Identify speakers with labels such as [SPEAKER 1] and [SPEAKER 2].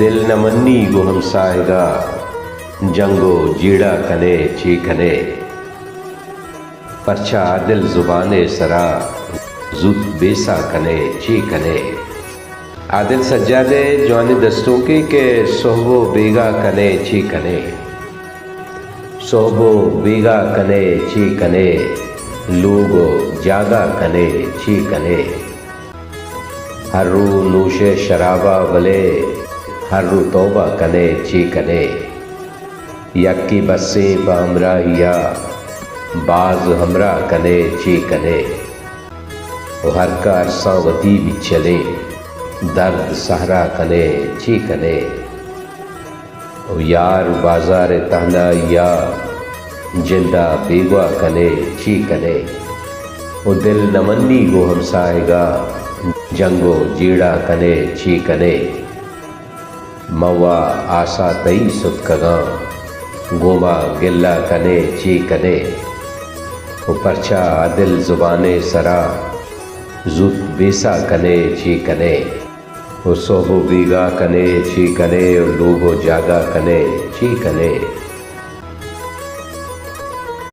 [SPEAKER 1] دل نمنی گو ہمسائے گا جنگو جیڑا کنے چی کنے پرچا دل زبان سرا زود بیسا کنے چی کنے عادل سجادے جوانی دستوں کے صحبو بیگا کنے چی کنے صحبو بیگا کنے چی کنے لوگو جاگا کنے چی کنے ہر رو نوش شرابہ ولے ہر رو توبہ کنے چی کنے یکی بسیں پا ہمراہیا باز ہمراہ کنے چی کنے وہ ہر کا عرصہ ودی بھی چلے درد سہرا کنے چی کنے او یار بازار تہنا یا جندہ بیگوا کنے چی کنے او دل نمنی گو ہمسائے گا جنگو جیڑا کنے چی کنے موا آسا تئی ستکگاں گوما گلا کنے چی کنے او پرچا عدل زبانے سرا زود بیسا کنے چی کنے او صحبو بیگا کنے چی کنے او لوگو جاگا کنے چی کنے